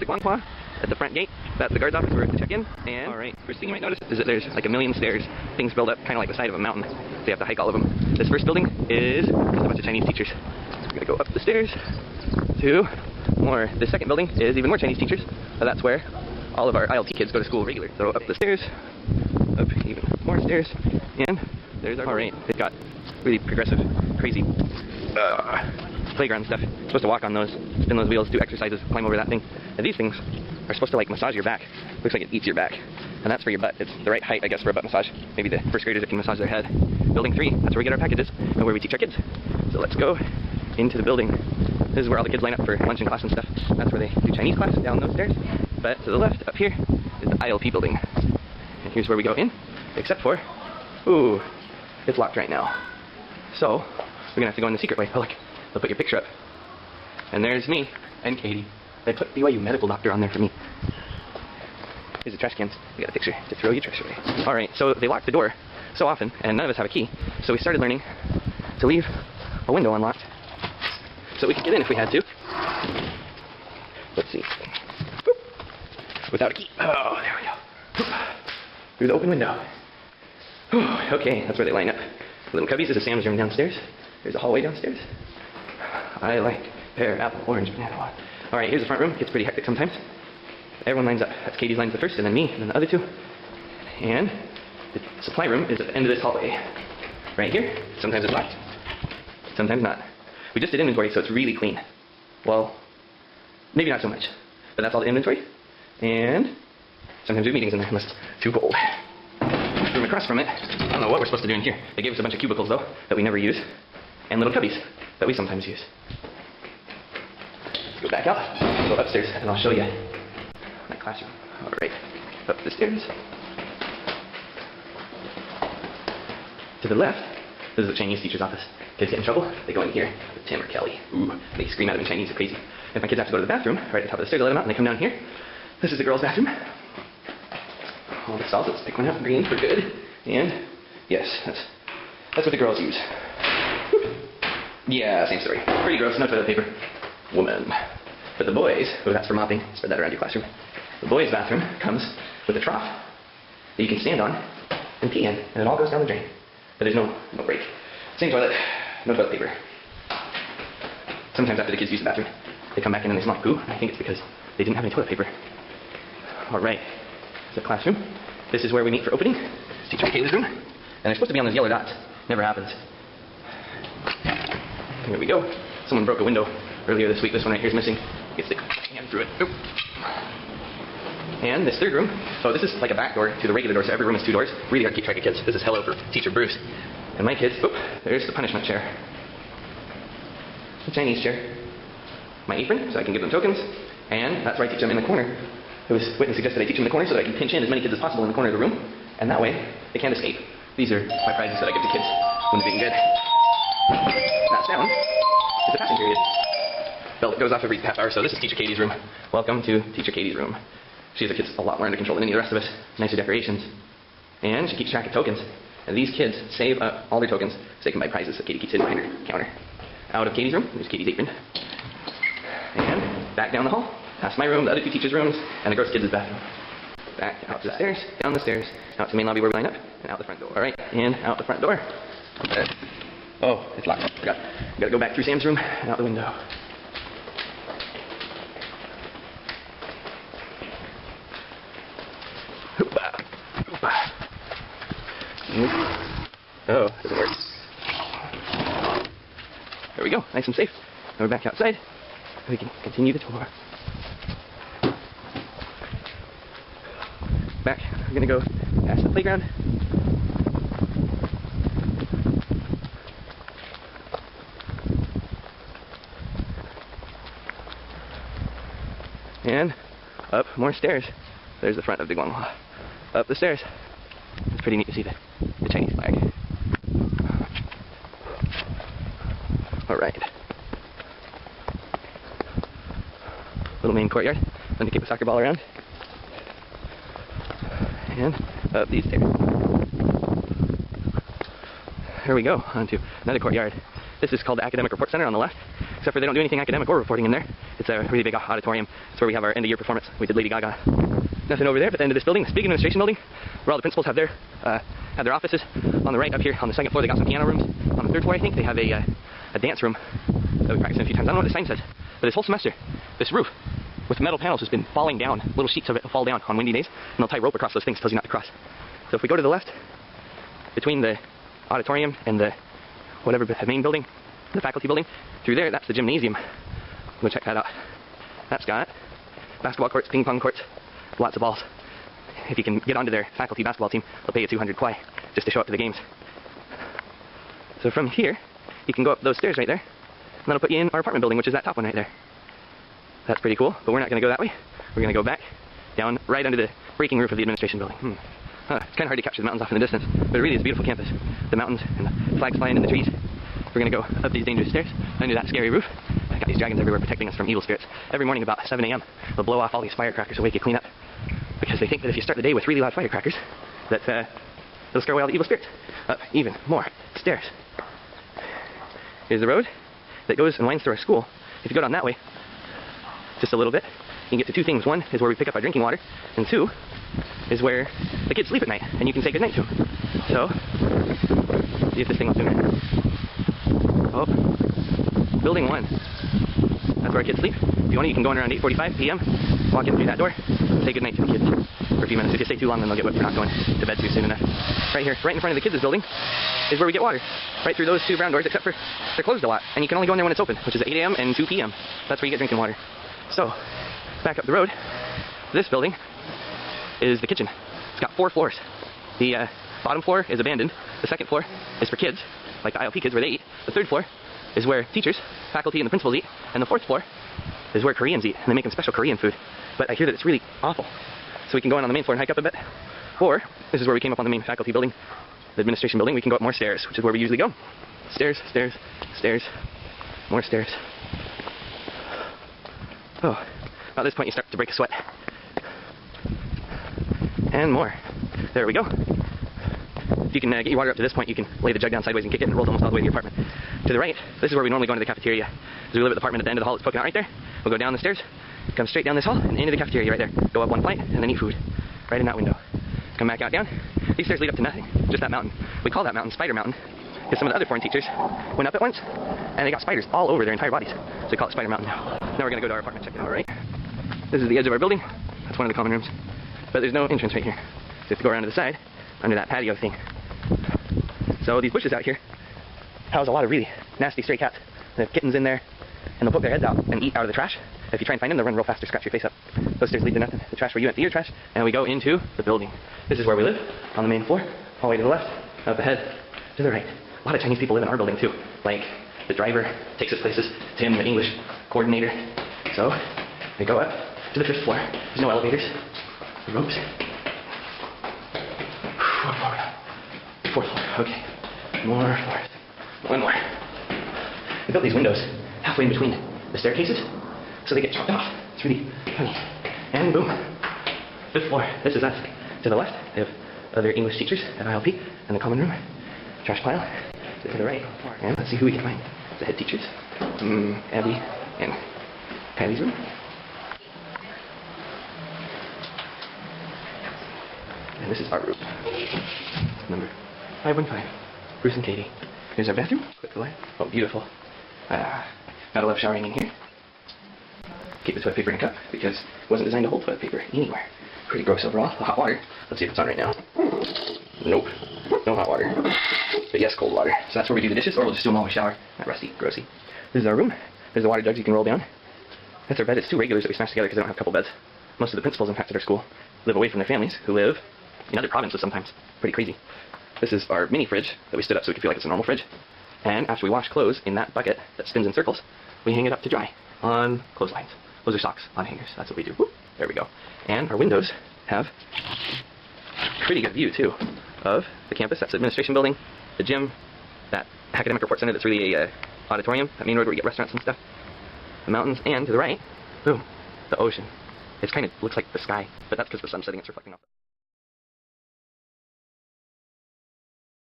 Daguanghua at the front gate. That's the guard's office where we have to check in. And alright, first thing you might notice is that there's like a million stairs. Things build up kind of like the side of a mountain. So you have to hike all of them. This first building is just a bunch of Chinese teachers. So we're going to go up the stairs to more. The second building is even more Chinese teachers. So that's where all of our ILT kids go to school regularly. So up the stairs, up even more stairs, and there's our alright. They've got really progressive, crazy playground stuff. You're supposed to walk on those, spin those wheels, do exercises, climb over that thing. And these things are supposed to like massage your back. Looks like it eats your back. And that's for your butt. It's the right height, I guess, for a butt massage. Maybe the first graders that can massage their head. Building 3, that's where we get our packages and where we teach our kids. So let's go into the building. This is where all the kids line up for lunch and class and stuff. That's where they do Chinese class, down those stairs. But to the left, up here, is the ILP building. And here's where we go in, except for, ooh, it's locked right now. So, we're gonna have to go in the secret way. Oh look, they'll put your picture up. And there's me and Katie. They put BYU medical doctor on there for me. Here's the trash cans. We got a picture to throw your trash away. Alright, so they lock the door so often, and none of us have a key. So we started learning to leave a window unlocked so we could get in if we had to. Let's see. Boop. Without a key. Oh, there we go. Boop. Through the open window. Okay, that's where they line up. Little cubbies. This is Sam's room downstairs. There's a hallway downstairs. I like pear, apple, orange, banana. Alright, here's the front room. It gets pretty hectic sometimes. Everyone lines up. That's Katie's lines the first, and then me, and then the other two. And the supply room is at the end of this hallway. Right here. Sometimes it's locked. Sometimes not. We just did inventory, so it's really clean. Well, maybe not so much. But that's all the inventory. And sometimes we have meetings in there unless it's too cold. Room across from it, I don't know what we're supposed to do in here. They gave us a bunch of cubicles, though, that we never use. And little cubbies that we sometimes use. Go back out, go upstairs, and I'll show you my classroom. Alright, up the stairs. To the left, this is the Chinese teacher's office. Kids get in trouble, they go in here with Tim or Kelly. Ooh, they scream at them in Chinese, they're crazy. If my kids have to go to the bathroom, right at the top of the stairs, I let them out, and they come down here. This is the girls' bathroom. All the stalls, let's pick one up, green for good. And, yes, that's what the girls use. Yeah, same story. Pretty gross, no toilet paper. Woman. But the boys, oh, that's for mopping. Spread that around your classroom. The boys' bathroom comes with a trough that you can stand on and pee in, and it all goes down the drain. But there's no break. Same toilet, no toilet paper. Sometimes after the kids use the bathroom, they come back in and they smell like poo. I think it's because they didn't have any toilet paper. Alright, it's the classroom. This is where we meet for opening. It's Teacher Kayla's room. And they're supposed to be on those yellow dots. Never happens. Here we go. Someone broke a window earlier this week. This one right here is missing. You can stick a hand through it. Oop. And this third room, so this is like a back door to the regular door, so every room has 2 doors. Really hard to keep track of kids. This is hello for Teacher Bruce. And my kids, oop, there's the punishment chair. The Chinese chair. My apron, so I can give them tokens. And that's where I teach them in the corner. It was Whitney suggested I teach them in the corner so that I can pinch in as many kids as possible in the corner of the room. And that way, they can't escape. These are my prizes that I give to kids when they're being good. That sound is a passing period. Bell goes off every half hour, so this is Teacher Katie's room. Welcome to Teacher Katie's room. She has the kids a lot more under control than any of the rest of us. Nicer decorations. And she keeps track of tokens. And these kids save up all their tokens so they can buy prizes that Katie keeps hidden behind her counter. Out of Katie's room, there's Katie's apron. And back down the hall, past my room, the other 2 teachers' rooms, and the girls' kids' bathroom. Back out the stairs, down the stairs, out to the main lobby where we line up, and out the front door. Alright, and out the front door. Oh, it's locked. Forgot. Gotta go back through Sam's room and out the window. Oh, it doesn't work. There we go, nice and safe. Now we're back outside. We can continue the tour. Back, we're gonna go past the playground. And up more stairs. There's the front of Daguanghua. Up the stairs. It's pretty neat to see the Chinese flag. Alright. Little main courtyard. Then to keep a soccer ball around. And up these stairs. There we go, onto another courtyard. This is called the Academic Report Center on the left. except for they don't do anything academic or reporting in there. It's a really big auditorium. It's where we have our end of year performance. We did Lady Gaga. Nothing over there but the end of this building, this big administration building, where all the principals have their offices. On the right up here on the second floor they got some piano rooms. On the third floor I think they have a dance room that we practiced in a few times. I don't know what the sign says, but this whole semester, this roof with metal panels has been falling down. Little sheets of it will fall down on windy days, and they'll tie rope across those things, tells you not to cross. So if we go to the left, between the auditorium and the main building, the faculty building, through there, that's the gymnasium. Go check that out. That's got basketball courts, ping pong courts, lots of balls. If you can get onto their faculty basketball team, they'll pay you 200 kwai just to show up to the games. So from here, you can go up those stairs right there, and that'll put you in our apartment building, which is that top one right there. That's pretty cool, but we're not going to go that way. We're going to go back, down, right under the breaking roof of the administration building. It's kind of hard to capture the mountains off in the distance, but it really is a beautiful campus. The mountains and the flags flying in the trees. We're going to go up these dangerous stairs, under that scary roof. I've got these dragons everywhere protecting us from evil spirits. Every morning about 7 a.m. they'll blow off all these firecrackers to wake you clean up, because they think that if you start the day with really loud firecrackers, that it'll scare away all the evil spirits. Up even more stairs. Here's the road that goes and winds through our school. If you go down that way, just a little bit, you can get to two things. One is where we pick up our drinking water, and two is where the kids sleep at night, and you can say goodnight to them. So, see if this thing will do it. Oh, building 1. That's where our kids sleep. If you want to, you can go in around 8:45 p.m., walk in through that door, say goodnight to the kids for a few minutes. If you stay too long, then they'll get whipped for not going to bed too soon enough. Right here, right in front of the kids' building, is where we get water. Right through those two brown doors, except for they're closed a lot, and you can only go in there when it's open, which is 8 a.m. and 2 p.m. That's where you get drinking water. So, back up the road, this building is the kitchen. It's got 4 floors. The bottom floor is abandoned. The second floor is for kids, like the ILP kids where they eat. The third floor is where teachers, faculty, and the principals eat. And the fourth floor is where Koreans eat, and they make them special Korean food. But I hear that it's really awful. So we can go in on the main floor and hike up a bit. Or, this is where we came up on the main faculty building, the administration building. We can go up more stairs, which is where we usually go. Stairs, stairs, stairs, more stairs. Oh, about this point you start to break a sweat. And more. There we go. If you can get your water up to this point, you can lay the jug down sideways and kick it, and it rolls almost all the way to your apartment. To the right, this is where we normally go into the cafeteria. As we live at the apartment at the end of the hall, it's poking out right there. We'll go down the stairs, come straight down this hall, and into the cafeteria right there. Go up one flight, and then eat food. Right in that window. Come back out down. These stairs lead up to nothing, just that mountain. We call that mountain Spider Mountain, because some of the other foreign teachers went up it once, and they got spiders all over their entire bodies. So we call it Spider Mountain now. Now we're going to go to our apartment, check it out. Alright. This is the edge of our building. That's one of the common rooms. But there's no entrance right here. So you have to go around to the side, under that patio thing. So these bushes out here house a lot of really nasty stray cats. They have kittens in there, and they'll poke their heads out and eat out of the trash. If you try and find them, they'll run real fast to scratch your face up. Those stairs lead to nothing. The trash where you empty your trash, and we go into the building. This is where we live, on the main floor, all the way to the left, up ahead, to the right. A lot of Chinese people live in our building too. Like, the driver takes us places, Tim, the English coordinator. So, we go up to the 5th floor. There's no elevators, ropes. 4th floor, okay. More floors. One more. They built these windows halfway in between the staircases, so they get chopped off. It's really funny. And boom. 5th floor. This is us. To the left, they have other English teachers at ILP, and the common room. Trash pile. To the right. And let's see who we can find. The head teachers. Abby and Kylie's room. And this is our room. Number 515. Bruce and Katie. Here's our bathroom. Click the light. Oh, beautiful. Gotta love showering in here. Keep the toilet paper in a cup because it wasn't designed to hold toilet paper anywhere. Pretty gross overall. The hot water. Let's see if it's on right now. Nope. No hot water. But yes, cold water. So that's where we do the dishes, or we'll just do them while we shower. Not rusty, grossy. This is our room. There's the water jugs you can roll down. That's our bed. It's 2 regulars that we smashed together because they don't have a couple beds. Most of the principals, in fact, at our school live away from their families, who live in other provinces sometimes. Pretty crazy. This is our mini fridge that we stood up so we could feel like it's a normal fridge. And after we wash clothes in that bucket that spins in circles, we hang it up to dry on clotheslines. Those are socks on hangers. That's what we do. Whoop. There we go. And our windows have a pretty good view, too, of the campus. That's the administration building, the gym, that academic report center that's really a auditorium, that main road where you get restaurants and stuff, the mountains, and to the right, boom, the ocean. It kind of looks like the sky, but that's because the sun's setting, it's reflecting off.